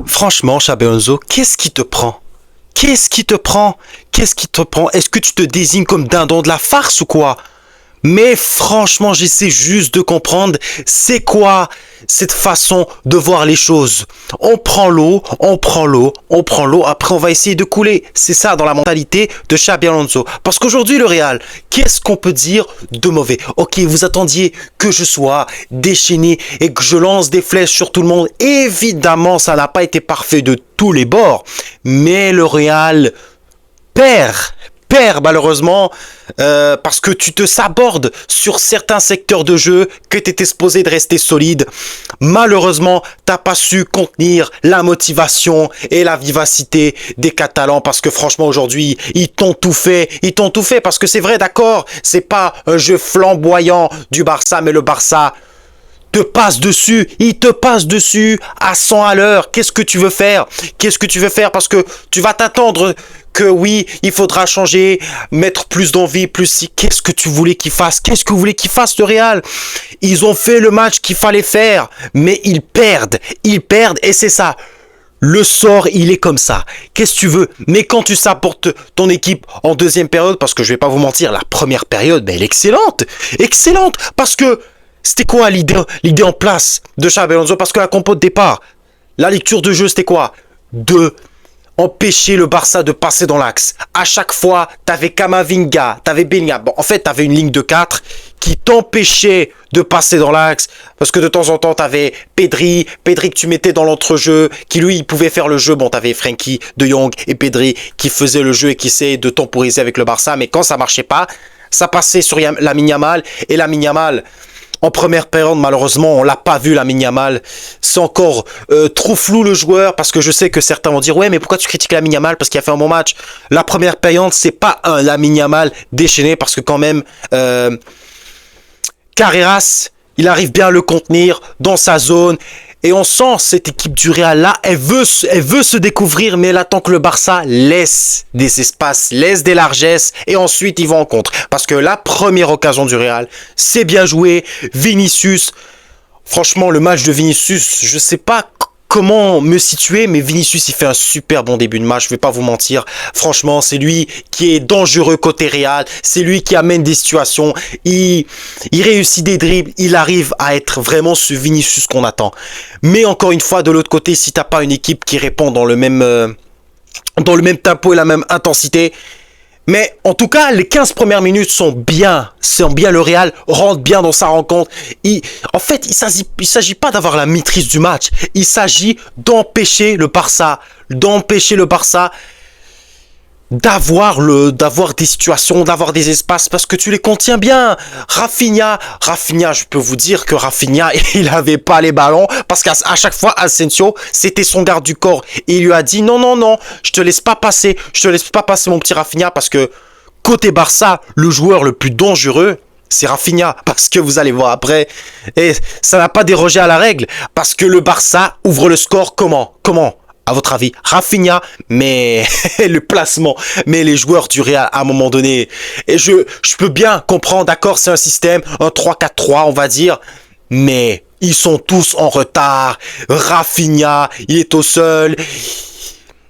Franchement, Xabi Alonso, qu'est-ce qui te prend? Qu'est-ce qui te prend? Qu'est-ce qui te prend? Est-ce que tu te désignes comme dindon de la farce ou quoi? Mais franchement, j'essaie juste de comprendre c'est quoi cette façon de voir les choses. On prend l'eau, on prend l'eau, on prend l'eau, après on va essayer de couler. C'est ça dans la mentalité de Xabi Alonso. Parce qu'aujourd'hui le Real, qu'est-ce qu'on peut dire de mauvais? Ok, vous attendiez que je sois déchaîné et que je lance des flèches sur tout le monde. Évidemment, ça n'a pas été parfait de tous les bords. Mais le Real perd malheureusement parce que tu te sabordes sur certains secteurs de jeu que tu étais supposé de rester solide. Malheureusement, t'as pas su contenir la motivation et la vivacité des Catalans parce que franchement aujourd'hui, ils t'ont tout fait parce que c'est vrai, d'accord, c'est pas un jeu flamboyant du Barça, mais le Barça il te passe dessus à 100 à l'heure. Qu'est-ce que tu veux faire? Parce que tu vas t'attendre que oui, il faudra changer, mettre plus d'envie, plus si. Qu'est-ce que tu voulais qu'il fasse? Qu'est-ce que vous voulez qu'il fasse le Real? Ils ont fait le match qu'il fallait faire, mais ils perdent et c'est ça. Le sort, il est comme ça. Qu'est-ce que tu veux? Mais quand tu supportes ton équipe en deuxième période, parce que je vais pas vous mentir, la première période, elle est excellente. Excellente, parce que c'était quoi l'idée en place de Xabi Alonso? Parce que la compo de départ, la lecture de jeu, c'était quoi? De empêcher le Barça de passer dans l'axe. À chaque fois, t'avais Camavinga, t'avais Bellingham. Bon, en fait, t'avais une ligne de 4 qui t'empêchait de passer dans l'axe. Parce que de temps en temps, t'avais Pedri que tu mettais dans l'entrejeu, qui lui, il pouvait faire le jeu. Bon, t'avais Frenkie, De Jong et Pedri qui faisaient le jeu et qui essayaient de temporiser avec le Barça. Mais quand ça marchait pas, ça passait sur Lamine Yamal. Et Lamine Yamal, en première période, malheureusement, on l'a pas vu, Lamine Yamal. C'est encore trop flou le joueur, parce que je sais que certains vont dire « Ouais, mais pourquoi tu critiques Lamine Yamal parce qu'il a fait un bon match ?» La première période, c'est pas un Lamine Yamal déchaîné, parce que quand même, Carreras, il arrive bien à le contenir dans sa zone. Et on sent cette équipe du Real là, elle veut se découvrir, mais elle attend que le Barça laisse des espaces, laisse des largesses, et ensuite ils vont en contre. Parce que la première occasion du Real, c'est bien joué. Vinicius, franchement le match de Vinicius, je sais pas comment me situer, mais Vinicius il fait un super bon début de match, je vais pas vous mentir. Franchement, c'est lui qui est dangereux côté Real, c'est lui qui amène des situations, il réussit des dribbles, il arrive à être vraiment ce Vinicius qu'on attend. Mais encore une fois, de l'autre côté, si t'as pas une équipe qui répond dans le même tempo et la même intensité. Mais en tout cas, les 15 premières minutes sont bien. Le Real rentre bien dans sa rencontre. En fait, il s'agit pas d'avoir la maîtrise du match. Il s'agit d'empêcher le Barça d'avoir des situations, d'avoir des espaces, parce que tu les contiens bien. Rafinha, je peux vous dire que Rafinha, il avait pas les ballons, parce qu'à chaque fois, Asensio, c'était son garde du corps. Et il lui a dit, non, je te laisse pas passer mon petit Rafinha, parce que côté Barça, le joueur le plus dangereux, c'est Rafinha, parce que vous allez voir après, et ça n'a pas dérogé à la règle, parce que le Barça ouvre le score comment? À votre avis, Rafinha, mais le placement, mais les joueurs du Real à un moment donné, et je peux bien comprendre, d'accord, c'est un système, un 3-4-3 on va dire, mais ils sont tous en retard. Rafinha, il est au seul.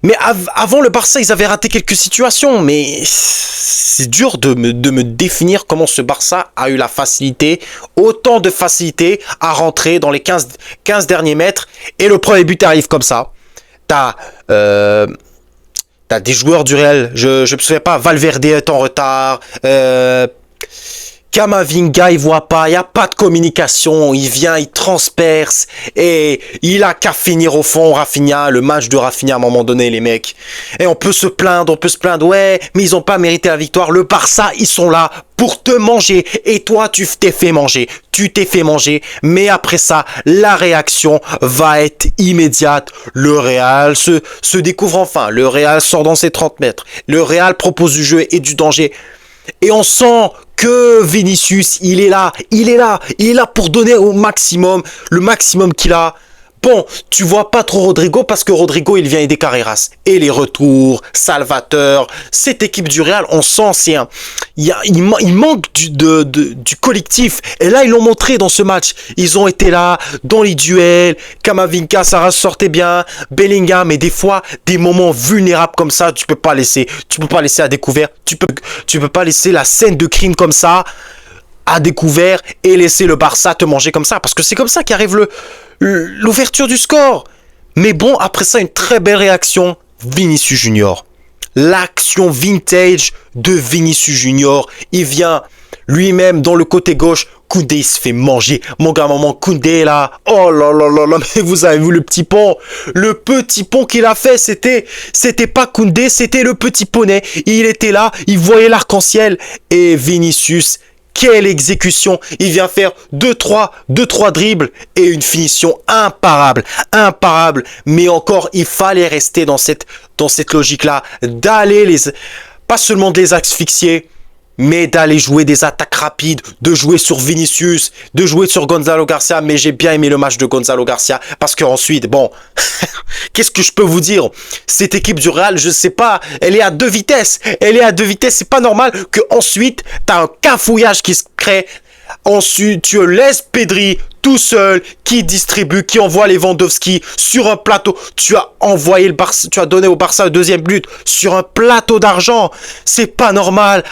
Mais avant le Barça, ils avaient raté quelques situations, mais c'est dur de me définir comment ce Barça a eu autant de facilité à rentrer dans les 15 derniers mètres, et le premier but arrive comme ça. T'as des joueurs du Real, je me souviens pas, Valverde est en retard, Camavinga il voit pas, il y a pas de communication, il vient, il transperce, et il a qu'à finir au fond. Rafinha, le match de Rafinha à un moment donné, les mecs, et on peut se plaindre, ouais, mais ils ont pas mérité la victoire. Le Barça, ils sont là pour te manger, et toi tu t'es fait manger, mais après ça, la réaction va être immédiate. Le Real se découvre enfin, le Real sort dans ses 30 mètres, le Real propose du jeu et du danger, et on sent que Vinicius, il est là pour donner au maximum, le maximum qu'il a. Bon, tu vois pas trop Rodrigo parce que Rodrigo, il vient aider Carreras. Et les retours, Salvatore, cette équipe du Real, on sent, il manque du collectif. Et là, ils l'ont montré dans ce match. Ils ont été là, dans les duels. Camavinga, ça sortait bien. Bellingham, et des fois, des moments vulnérables comme ça, tu peux pas laisser à découvert. Tu peux pas laisser la scène de crime comme ça à découvert et laisser le Barça te manger comme ça. Parce que c'est comme ça qu'arrive l'ouverture du score. Mais bon, après ça, une très belle réaction. Vinicius Junior. L'action vintage de Vinicius Junior. Il vient lui-même dans le côté gauche. Koundé, il se fait manger. Mon gars, maman, Koundé, là. Oh là là là là. Mais vous avez vu le petit pont. Le petit pont qu'il a fait, c'était pas Koundé, c'était le petit poney. Il était là, il voyait l'arc-en-ciel. Et Vinicius, quelle exécution! Il vient faire 2-3 dribbles et une finition imparable. Mais encore, il fallait rester dans cette logique-là, pas seulement de les asphyxier, mais d'aller jouer des attaques rapides, de jouer sur Vinicius, de jouer sur Gonzalo Garcia. Mais j'ai bien aimé le match de Gonzalo Garcia parce qu'ensuite, bon, qu'est-ce que je peux vous dire? Cette équipe du Real, je sais pas, elle est à deux vitesses. C'est pas normal que ensuite t'as un cafouillage qui se crée. Ensuite, tu laisses Pedri tout seul, qui distribue, qui envoie Lewandowski sur un plateau. Tu as envoyé le Barça, tu as donné au Barça le deuxième but sur un plateau d'argent. C'est pas normal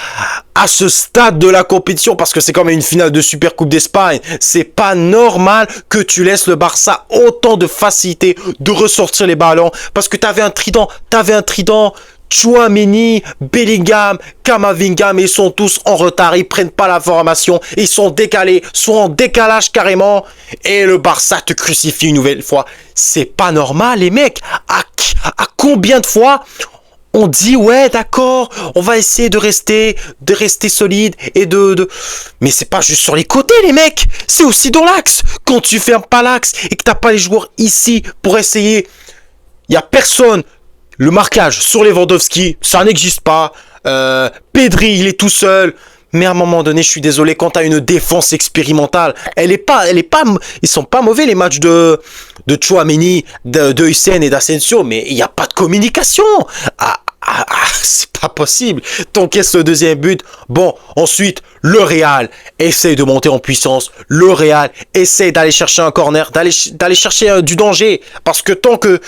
à ce stade de la compétition parce que c'est quand même une finale de Super Coupe d'Espagne. C'est pas normal que tu laisses le Barça autant de facilité de ressortir les ballons parce que t'avais un trident. Tchouaméni, Bellingham, Camavinga, mais ils sont tous en retard, ils prennent pas la formation, ils sont décalés, sont en décalage carrément, et le Barça te crucifie une nouvelle fois. C'est pas normal, les mecs. À combien de fois on dit ouais d'accord, on va essayer de rester solide et mais c'est pas juste sur les côtés les mecs, c'est aussi dans l'axe. Quand tu fermes pas l'axe et que t'as pas les joueurs ici pour essayer, y a personne. Le marquage sur Lewandowski, ça n'existe pas. Pedri, il est tout seul. Mais à un moment donné, je suis désolé, quand t'as une défense expérimentale, ils sont pas mauvais les matchs de Tchouaméni, de Hussein et d'Asensio, mais il n'y a pas de communication. C'est pas possible. T'encaisses le deuxième but. Bon, ensuite, le Real essaye de monter en puissance. Le Real essaye d'aller chercher un corner, d'aller chercher du danger. Parce que tant que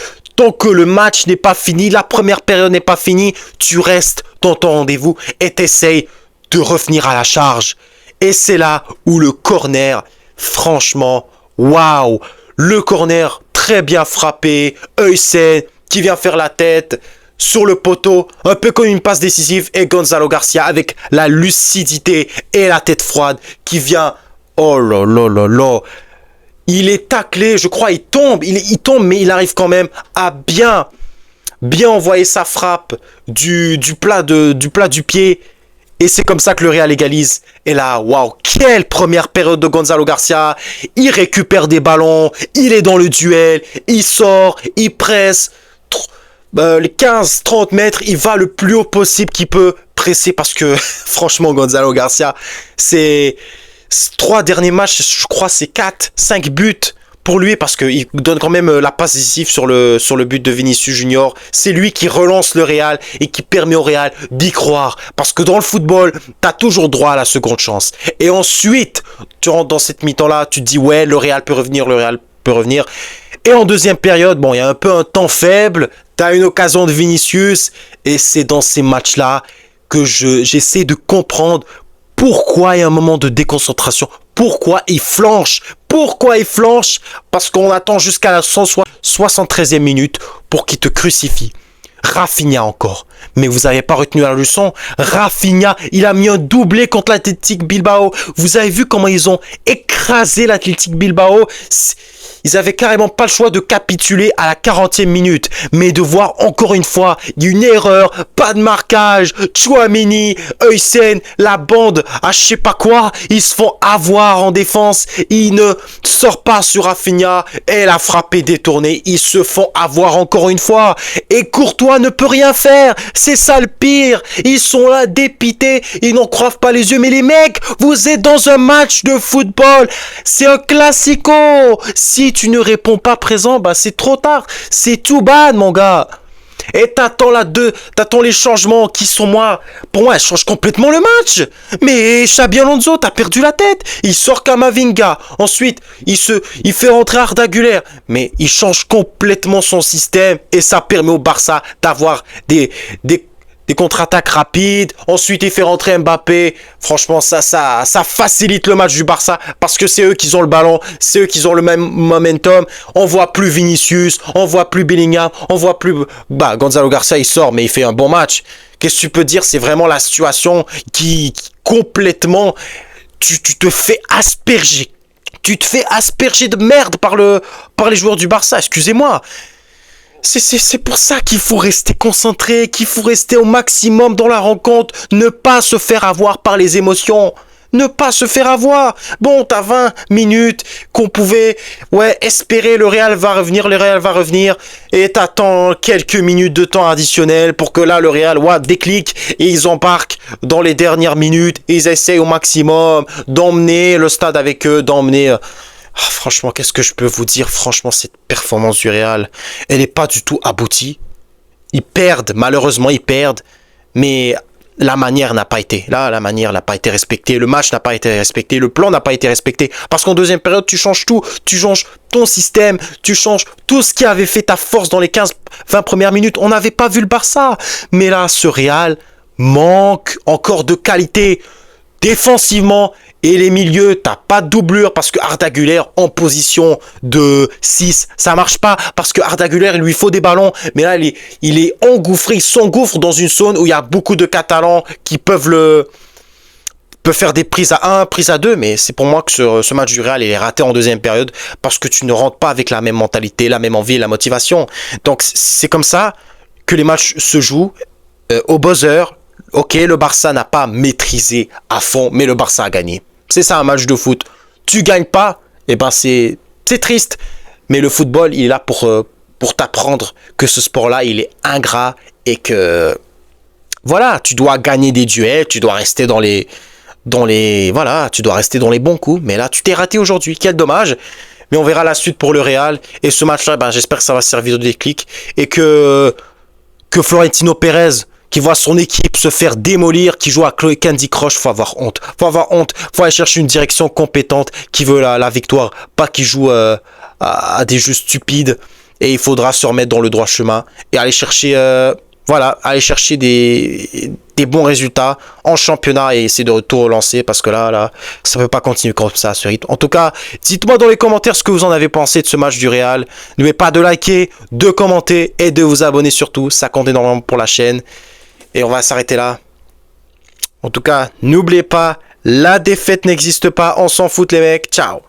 le match n'est pas fini, la première période n'est pas finie, tu restes dans ton rendez-vous et t'essayes de revenir à la charge. Et c'est là où le corner, franchement, waouh, le corner très bien frappé, Heusen qui vient faire la tête sur le poteau, un peu comme une passe décisive, et Gonzalo Garcia avec la lucidité et la tête froide qui vient, oh là là là là. Il est taclé, je crois, il tombe, mais il arrive quand même à bien envoyer sa frappe du plat du pied. Et c'est comme ça que le Real égalise. Et là, waouh, quelle première période de Gonzalo Garcia. Il récupère des ballons, il est dans le duel, il sort, il presse. Les 15-30 mètres, il va le plus haut possible qu'il peut presser parce que, franchement, Gonzalo Garcia, c'est 3 derniers matchs, je crois c'est 4-5 buts pour lui parce qu'il donne quand même la passe décisive sur le but de Vinicius Junior. C'est lui qui relance le Real et qui permet au Real d'y croire. Parce que dans le football, t'as toujours droit à la seconde chance. Et ensuite, tu rentres dans cette mi-temps-là, tu te dis ouais, le Real peut revenir. Et en deuxième période, bon, il y a un peu un temps faible, t'as une occasion de Vinicius et c'est dans ces matchs-là que j'essaie de comprendre pourquoi il y a un moment de déconcentration. Pourquoi il flanche? Parce qu'on attend jusqu'à la 173e minute pour qu'il te crucifie. Rafinha encore. Mais vous n'avez pas retenu la leçon. Rafinha, il a mis un doublé contre l'Athletic Bilbao. Vous avez vu comment ils ont écrasé l'Athletic Bilbao? Ils avaient carrément pas le choix de capituler à la 40e minute. Mais de voir encore une fois une erreur, pas de marquage, Tchouaméni, Heusen, la bande, je sais pas quoi, ils se font avoir en défense. Ils ne sortent pas sur Rafinha et la frappe est détournée. Ils se font avoir encore une fois. Et Courtois ne peut rien faire. C'est ça le pire. Ils sont là dépités. Ils n'en croient pas les yeux. Mais les mecs, vous êtes dans un match de football. C'est un classico. Si tu ne réponds pas présent, bah c'est trop tard. C'est tout bad, mon gars. Et t'attends les changements qui sont pour moi, elles changent complètement le match. Mais Xabi Alonso, t'as perdu la tête. Il sort Camavinga. Ensuite, il fait rentrer Arda Güler. Mais il change complètement son système et ça permet au Barça d'avoir des contre-attaques rapides. Ensuite, il fait rentrer Mbappé. Franchement, ça facilite le match du Barça parce que c'est eux qui ont le ballon, c'est eux qui ont le même momentum. On voit plus Vinicius, on voit plus Bellingham, on voit plus Gonzalo Garcia, il sort mais il fait un bon match. Qu'est-ce que tu peux dire? C'est vraiment la situation qui complètement tu te fais asperger. Tu te fais asperger de merde par les joueurs du Barça, excusez-moi. C'est pour ça qu'il faut rester concentré, qu'il faut rester au maximum dans la rencontre, ne pas se faire avoir par les émotions. Ne pas se faire avoir. Bon, t'as 20 minutes qu'on pouvait espérer le Real va revenir, et t'attends quelques minutes de temps additionnel pour que là le Real déclique et ils embarquent dans les dernières minutes et ils essayent au maximum d'emmener le stade avec eux, franchement, qu'est-ce que je peux vous dire? Franchement, cette performance du Real, elle n'est pas du tout aboutie. Malheureusement, ils perdent, mais la manière n'a pas été. La manière n'a pas été respectée, le match n'a pas été respecté, le plan n'a pas été respecté. Parce qu'en deuxième période, tu changes tout. Tu changes ton système, tu changes tout ce qui avait fait ta force dans les 15-20 premières minutes. On n'avait pas vu le Barça. Mais là, ce Real manque encore de qualité défensivement. Et les milieux, t'as pas de doublure parce que Arda Güler en position de 6, ça marche pas parce que Arda Güler, il lui faut des ballons. Mais là, il est engouffré, il s'engouffre dans une zone où il y a beaucoup de Catalans qui peuvent faire des prises à 1, prises à 2. Mais c'est pour moi que ce match du Real, il est raté en deuxième période parce que tu ne rentres pas avec la même mentalité, la même envie, la motivation. Donc c'est comme ça que les matchs se jouent au buzzer. Ok, le Barça n'a pas maîtrisé à fond, mais le Barça a gagné. C'est ça un match de foot. Tu gagnes pas, c'est triste. Mais le football, il est là pour t'apprendre que ce sport-là, il est ingrat et que tu dois gagner des duels, tu dois rester tu dois rester dans les bons coups. Mais là, tu t'es raté aujourd'hui. Quel dommage. Mais on verra la suite pour le Real. Et ce match-là, j'espère que ça va servir de déclic et que Florentino Pérez, qui voit son équipe se faire démolir, qui joue à Candy Crush, faut avoir honte. Faut aller chercher une direction compétente qui veut la victoire, pas qui joue à des jeux stupides. Et il faudra se remettre dans le droit chemin et aller chercher, des bons résultats en championnat et essayer de tout relancer parce que là, ça peut pas continuer comme ça à ce rythme. En tout cas, dites-moi dans les commentaires ce que vous en avez pensé de ce match du Real. N'oubliez pas de liker, de commenter et de vous abonner surtout. Ça compte énormément pour la chaîne. Et on va s'arrêter là. En tout cas, n'oubliez pas, la défaite n'existe pas. On s'en fout les mecs. Ciao.